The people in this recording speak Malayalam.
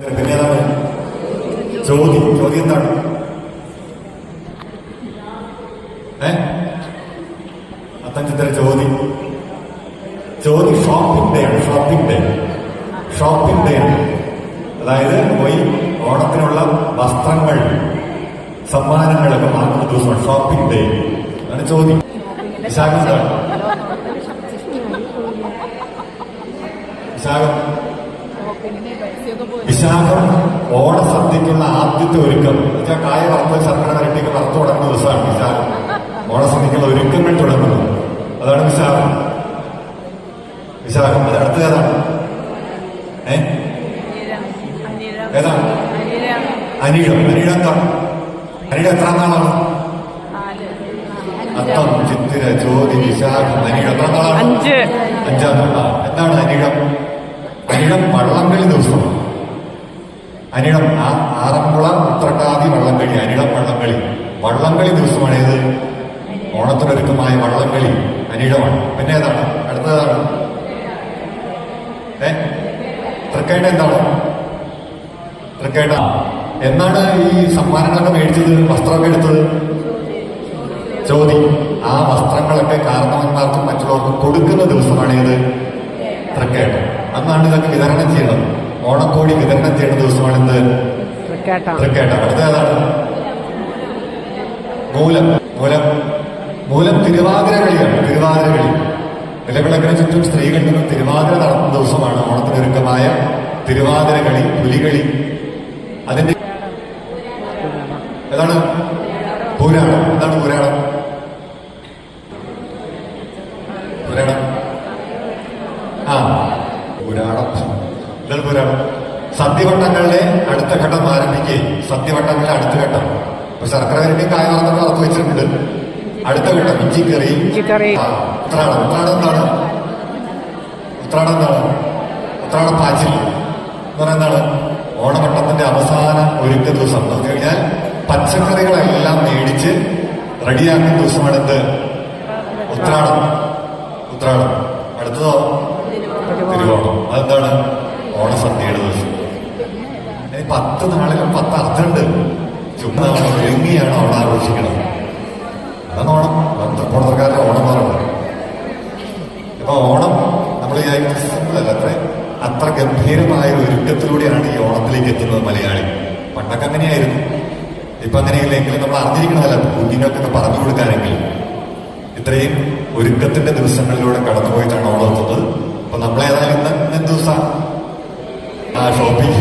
പിന്നെ ഏതാണ് ചോദ്യം? ചോദ്യം എന്താണ്? അത്തഞ്ചിത്ര ചോദ്യം ഷോപ്പിംഗ് ഡേ ആണ്. ഷോപ്പിംഗ് ഡേ ആണ്. അതായത് പോയി ഓണത്തിനുള്ള വസ്ത്രങ്ങൾ സമ്മാനങ്ങളൊക്കെ വാങ്ങുന്ന ദിവസമാണ് ഷോപ്പിംഗ് ഡേ. അതാണ് ചോദ്യം. വിശാഖം എന്താണ്? വിശാഖം ഓണസദ്യക്കുള്ള ആദ്യത്തെ ഒരുക്കം എന്നുവെച്ചാൽ കായ വറുത്ത് ശർക്കര വരട്ടിക്ക് വറുത്തു തുടങ്ങുന്ന ദിവസമാണ് വിശാഖം. ഓണസദ്യക്കുള്ള ഒരുക്കങ്ങൾ തുടങ്ങുന്നത് അതാണ് വിശാഖം. അത് അടുത്ത ഏതാണ്? ഏതാണ്? അനിഴം എന്താണ്? അനിഴം എത്രാം നാളാണ്? അത്തം, ചിത്തിര, ചോതി, വിശാഖം, അനിഴം എത്രാം നാളാണ്? 5-ാം നാളാണ്. എന്താണ് അനിഴം? അനിഴം വള്ളംകളി ദിവസമാണ്. അനിഴം ആറന്മുള ഉത്രട്ടാതി വള്ളംകളി, അനിഴം വള്ളംകളി ദിവസമാണ്. ഇത് ഓണത്തിനൊരുക്കമായ വള്ളംകളി അനിഴമാണ്. പിന്നെ ഏതാണ്? അടുത്തതാണ് തൃക്കേട്ട. എന്താണ് തൃക്കേട്ട? എന്നാണ് ഈ സമ്മാനങ്ങളൊക്കെ മേടിച്ചത്, വസ്ത്രമൊക്കെ എടുത്തത്? ചോദി. ആ വസ്ത്രങ്ങളൊക്കെ കാരണവന്മാർക്കും മറ്റുള്ളവർക്കും കൊടുക്കുന്ന ദിവസമാണ് ഇത് തൃക്കേട്ട. അന്നാണ് ഇതൊക്കെ വിതരണം ചെയ്യുന്നത്. ഓണക്കോടി വിതരണം ചെയ്യുന്ന ദിവസമാണ് എന്ത്? തൃക്കേട്ട. അടുത്ത ഏതാണ്? മൂലം തിരുവാതിര കളിയാണ്. നിലവിളക്കിന് ചുറ്റും സ്ത്രീകളിൽ നിന്നും തിരുവാതിര നടത്തുന്ന ദിവസമാണ് ഓണത്തിനൊരുക്കമായ തിരുവാതിര കളി, പുലികളി. അതിന്റെ ഏതാണ്? പുരാണം. എന്താണ് പുരാണം? എന്താണ് പുരാണം? സദ്യവട്ടങ്ങളുടെ അടുത്ത ഘട്ടം ആരംഭിക്കുകയും സദ്യവട്ടങ്ങളുടെ അടുത്ത ഘട്ടം ഇപ്പൊ ശർക്കര വരട്ടി കായ വറുത്തൊക്കെ വറുത്ത് വെച്ചിട്ടുണ്ട്. അടുത്ത ഘട്ടം ഇഞ്ചിക്കറി. ഉത്രാടം എന്താണ്? ഉത്രാടം പാച്ചിൽ എന്ന് പറഞ്ഞാൽ എന്താണ്? ഓണവട്ടത്തിന്റെ അവസാന ഒരുക്ക ദിവസം എന്ന് കഴിഞ്ഞാൽ പച്ചക്കറികളെല്ലാം മേടിച്ച് റെഡിയാക്കുന്ന ദിവസമാണ് എന്ത്? ഉത്രാടം. അടുത്തതോ? തിരുവോണം. അതെന്താണ്? ഓണസദ്യയുടെ ദിവസം. 10 നാളിലും 10 അർത്ഥമുണ്ട്. ചുമ്മാ ഒരുങ്ങിയാണ് ഓണം ആഘോഷിക്കണം. അതാണ് ഓണം. തൃപ്പൂണിത്തുറക്കാരുടെ ഓണം പറയുന്നത്. ഇപ്പൊ ഓണം നമ്മൾ സിമ്പിളല്ല, അത്ര ഗംഭീരമായ ഒരു ഒരുക്കത്തിലൂടെയാണ് ഈ ഓണത്തിലേക്ക് എത്തുന്നത് മലയാളി. പണ്ടൊക്കെ അങ്ങനെയായിരുന്നു. ഇപ്പൊ അങ്ങനെയില്ലെങ്കിലും നമ്മൾ അറിഞ്ഞിരിക്കണമല്ല, കുഞ്ഞിനൊക്കെ പറഞ്ഞു കൊടുക്കാനെങ്കിൽ ഇത്രയും ഒരുക്കത്തിന്റെ ദിവസങ്ങളിലൂടെ കടന്നുപോയിട്ടാണ് ഓണം എത്തുന്നത്. അപ്പൊ നമ്മളേതായാലും ഇന്ന് ദിവസം ഷോപ്പിംഗ്